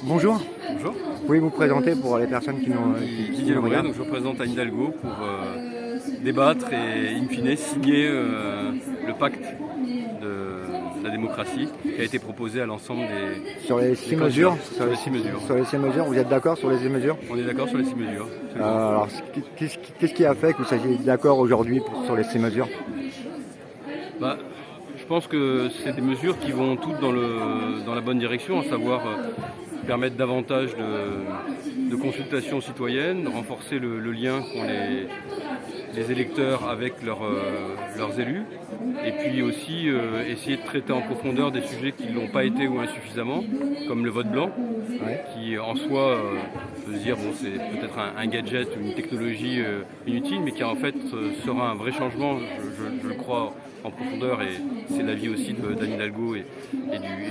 Bonjour, Bonjour, pouvez-vous vous présenter pour les personnes qui nous Didier nous Lebray, regardent? donc je représente Anne Hidalgo pour débattre et in fine signer le pacte de la démocratie qui a été proposé à l'ensemble Sur les des 6 mesures, candidats. Sur les 6 mesures. sur les 6 mesures, vous êtes d'accord sur les 6 mesures? On est d'accord sur les 6 mesures. Alors, qu'est-ce qui a fait que vous soyez d'accord aujourd'hui sur les 6 mesures? Bah, je pense que c'est des mesures qui vont toutes dans la bonne direction, à savoir permettre davantage de consultations citoyennes, renforcer le lien qu'ont les électeurs avec leurs élus, et puis aussi essayer de traiter en profondeur des sujets qui ne l'ont pas été ou insuffisamment, comme le vote blanc, Ouais. qui en soi peut se dire bon, c'est peut-être un gadget ou une technologie inutile, mais qui en fait sera un vrai changement, je le crois en profondeur, et c'est l'avis aussi d'Anne Hidalgo et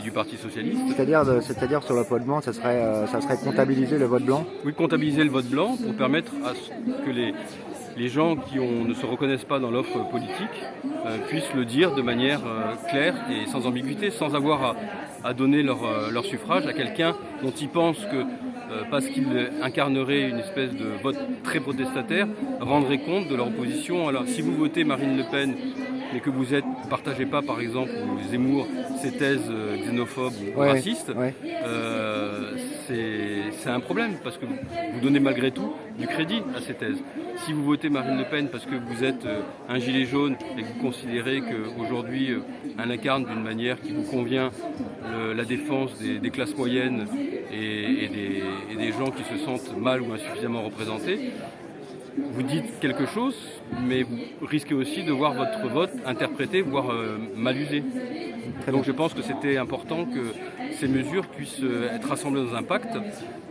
du Parti Socialiste. C'est-à-dire sur le vote blanc, ça serait comptabiliser le vote blanc? Oui, comptabiliser le vote blanc pour permettre à ce que les gens qui ne se reconnaissent pas dans l'offre politique puissent le dire de manière claire et sans ambiguïté, sans avoir à donner leur suffrage à quelqu'un dont ils pensent que, parce qu'il incarnerait une espèce de vote très protestataire, rendrait compte de leur opposition. Alors, si vous votez Marine Le Pen, mais que vous ne partagez pas, par exemple, ou Zemmour, ses thèses xénophobes ou racistes, Ouais. c'est un problème, parce que vous donnez malgré tout du crédit à ces thèses. Si vous votez Marine Le Pen parce que vous êtes un gilet jaune et que vous considérez qu'aujourd'hui elle incarne d'une manière qui vous convient la défense des classes moyennes et des gens qui se sentent mal ou insuffisamment représentés, vous dites quelque chose, mais vous risquez aussi de voir votre vote interprété, voire mal usé. Donc je pense que c'était important que ces mesures puissent être rassemblées dans un pacte,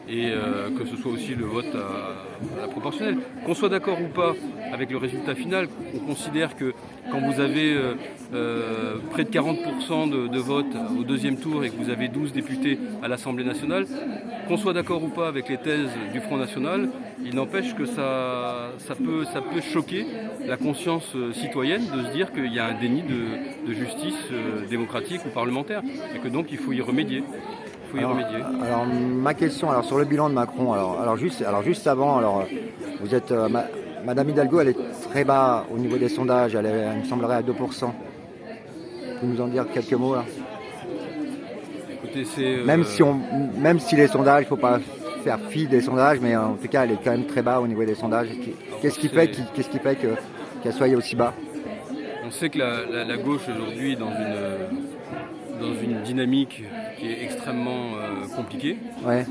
et que ce soit aussi le vote à la proportionnelle. Qu'on soit d'accord ou pas avec le résultat final, on considère que quand vous avez près de 40% de vote au deuxième tour et que vous avez 12 députés à l'Assemblée nationale, qu'on soit d'accord ou pas avec les thèses du Front National, il n'empêche que ça peut choquer la conscience citoyenne de se dire qu'il y a un déni de justice démocratique ou parlementaire, et que donc il faut y remédier. Alors, ma question, sur le bilan de Macron, juste avant, vous êtes Madame Hidalgo, elle est très bas au niveau des sondages, elle me semblerait à 2%. Vous pouvez nous en dire quelques mots là? Écoutez, Même si les sondages, il ne faut pas faire fi des sondages, mais en tout cas, elle est quand même très bas au niveau des sondages. Qu'est-ce qui fait qu'elle soit aussi bas? On sait que la gauche aujourd'hui est dans une dynamique qui est extrêmement compliquée. Ouais.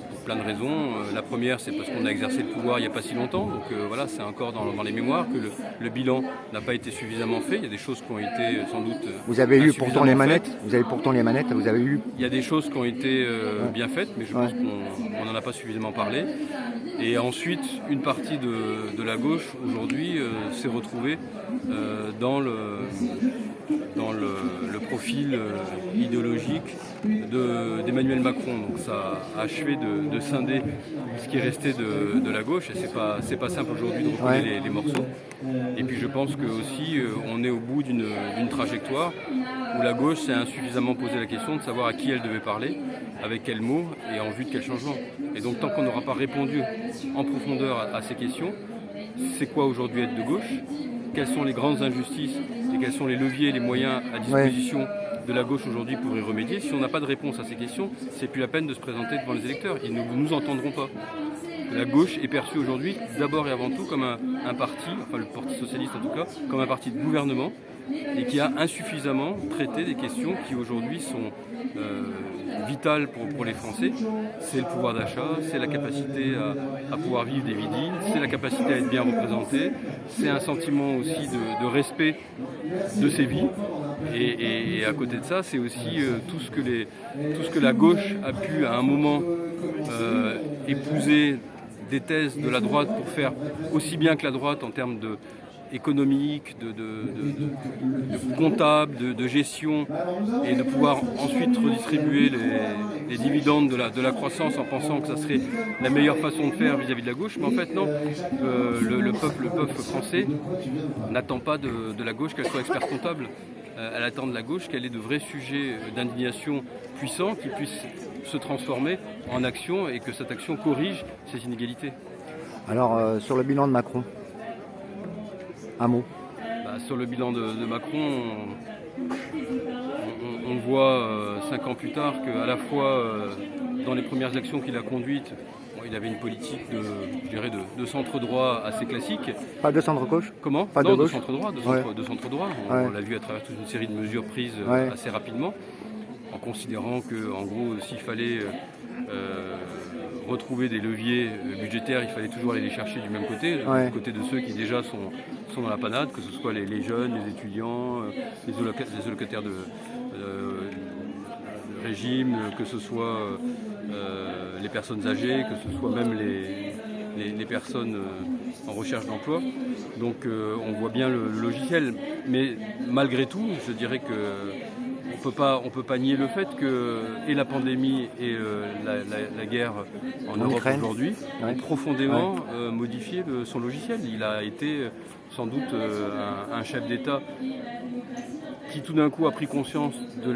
Pour plein de raisons. La première, c'est parce qu'on a exercé le pouvoir il n'y a pas si longtemps, donc voilà, c'est encore dans les mémoires que le bilan n'a pas été suffisamment fait. Il y a des choses qui ont été sans doute Vous avez eu pourtant les manettes. faites. Vous avez pourtant les manettes. Vous avez eu. Il y a des choses qui ont été bien faites, mais je pense qu'on n'en a pas suffisamment parlé. Et ensuite, une partie de la gauche aujourd'hui s'est retrouvée dans le profil idéologique d'Emmanuel Macron. Donc ça a achevé de scinder ce qui est resté de la gauche, et c'est pas simple aujourd'hui de recoller les morceaux. Et puis je pense que aussi on est au bout d'une trajectoire où la gauche s'est insuffisamment posé la question de savoir à qui elle devait parler, avec quels mots et en vue de quel changement. Et donc tant qu'on n'aura pas répondu en profondeur à ces questions, c'est quoi aujourd'hui être de gauche? Quelles sont les grandes injustices et quels sont les leviers, les moyens à disposition de la gauche aujourd'hui pour y remédier? Si on n'a pas de réponse à ces questions, c'est plus la peine de se présenter devant les électeurs. Ils ne nous entendront pas. La gauche est perçue aujourd'hui d'abord et avant tout comme un parti, enfin le Parti Socialiste en tout cas, comme un parti de gouvernement, et qui a insuffisamment traité des questions qui aujourd'hui sont vitales pour les Français. C'est le pouvoir d'achat, c'est la capacité à pouvoir vivre des vies dignes, c'est la capacité à être bien représenté, c'est un sentiment aussi de respect de ses vies. Et à côté de ça, c'est aussi tout ce que la gauche a pu à un moment épouser des thèses de la droite pour faire aussi bien que la droite en termes économique, de comptable, de gestion, et de pouvoir ensuite redistribuer les dividendes de la croissance en pensant que ça serait la meilleure façon de faire vis-à-vis de la gauche. Mais en fait non, le peuple français n'attend pas de la gauche qu'elle soit experte comptable. elle attend de la gauche qu'elle ait de vrais sujets d'indignation puissants qui puissent se transformer en action et que cette action corrige ces inégalités. Alors, sur le bilan de Macron, un mot. Sur le bilan de Macron, on voit 5 ans plus tard qu'à la fois dans les premières actions qu'il a conduites, il avait une politique de centre-droit assez classique. Pas de centre-gauche? Comment? Pas non, de gauche? de centre-droit. On l'a vu à travers toute une série de mesures prises assez rapidement, en considérant que, en gros, s'il fallait retrouver des leviers budgétaires, il fallait toujours aller les chercher du même côté, du côté de ceux qui déjà sont dans la panade, que ce soit les jeunes, les étudiants, les allocataires de régime, que ce soit les personnes âgées, que ce soit même les personnes en recherche d'emploi. Donc on voit bien le logiciel. Mais malgré tout, je dirais que on peut pas nier le fait que et la pandémie et la guerre en Europe aujourd'hui ont profondément modifié son logiciel. Il a été sans doute un chef d'État qui tout d'un coup a pris conscience de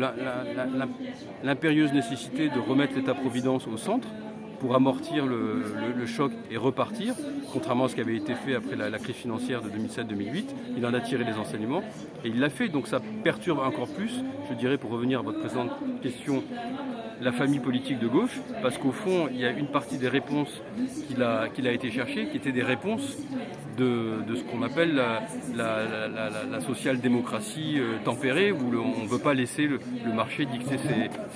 l'impérieuse nécessité de remettre l'État-providence au centre pour amortir le choc et repartir, contrairement à ce qui avait été fait après la crise financière de 2007-2008. Il en a tiré les enseignements et il l'a fait, donc ça perturbe encore plus, je dirais, pour revenir à votre précédente question, la famille politique de gauche, parce qu'au fond, il y a une partie des réponses qu'il a été chercher, qui étaient des réponses de ce qu'on appelle la social-démocratie tempérée, où on ne veut pas laisser le marché dicter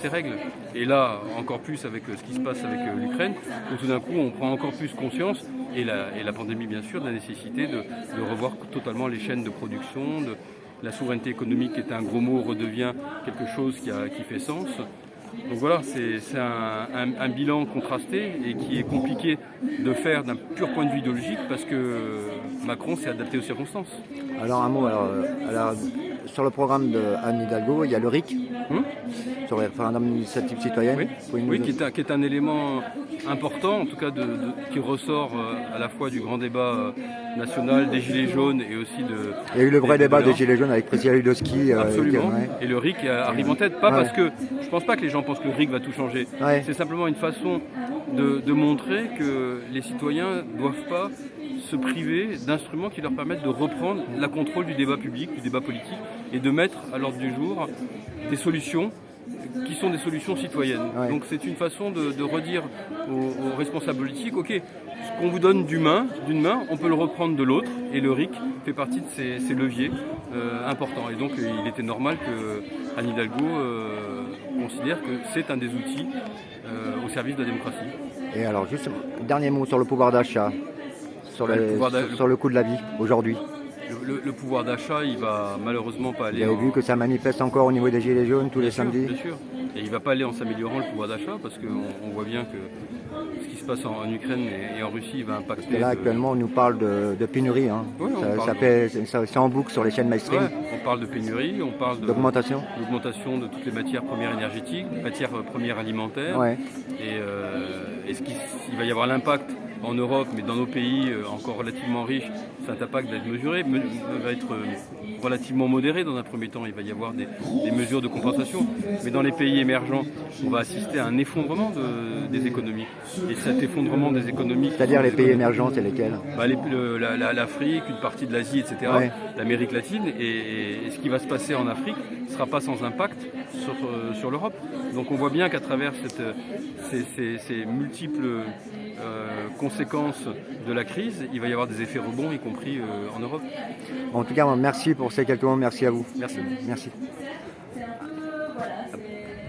ses règles. Et là, encore plus avec ce qui se passe avec l'Ukraine, où tout d'un coup, on prend encore plus conscience, et la pandémie bien sûr, de la nécessité de revoir totalement les chaînes de production, la souveraineté économique, qui est un gros mot, redevient quelque chose qui fait sens. Donc voilà, c'est un bilan contrasté et qui est compliqué de faire d'un pur point de vue idéologique parce que Macron s'est adapté aux circonstances. Alors un mot, sur le programme de Anne Hidalgo, il y a le RIC, sur le référendum d'initiative citoyenne. Oui, qui est un élément important, en tout cas qui ressort à la fois du grand débat national des Gilets jaunes et aussi de... Il y a eu le vrai débat des Gilets jaunes avec Priscilla Ludowski. Absolument, et le RIC arrive en tête, pas parce que... Je pense pas que les gens pensent que le RIC va tout changer. C'est simplement une façon de montrer que les citoyens ne doivent pas se priver d'instruments qui leur permettent de reprendre la contrôle du débat public, du débat politique, et de mettre à l'ordre du jour des solutions qui sont des solutions citoyennes. Donc c'est une façon de redire aux responsables politiques, ok, ce qu'on vous donne d'une main, on peut le reprendre de l'autre, et le RIC fait partie de ces leviers importants. Et donc il était normal que Anne Hidalgo considère que c'est un des outils au service de la démocratie. Et alors juste un dernier mot sur le pouvoir d'achat, sur le coût de la vie aujourd'hui. Le pouvoir d'achat, il va malheureusement pas aller... Vous avez vu que ça manifeste encore au niveau des Gilets jaunes tous les samedis. Bien sûr, et il ne va pas aller en s'améliorant le pouvoir d'achat parce qu'on voit bien que ce qui se passe en Ukraine et en Russie va impacter... Parce que là actuellement on nous parle de pénurie, c'est en boucle sur les chaînes mainstream. On parle de pénurie, on parle d'augmentation de toutes les matières premières énergétiques, des matières premières alimentaires, et il va y avoir l'impact en Europe, mais dans nos pays encore relativement riches, cet impact va être mesuré, va être relativement modéré dans un premier temps. Il va y avoir des mesures de compensation, mais dans les pays émergents, on va assister à un effondrement des économies. Et cet effondrement des économies... C'est-à-dire les pays émergents, c'est lesquels? L'Afrique, une partie de l'Asie, etc., l'Amérique latine, et ce qui va se passer en Afrique ne sera pas sans impact sur l'Europe. Donc on voit bien qu'à travers ces multiples conséquences de la crise, il va y avoir des effets rebonds, y compris en Europe. En tout cas, merci pour ces quelques mots, merci à vous. Merci. Merci.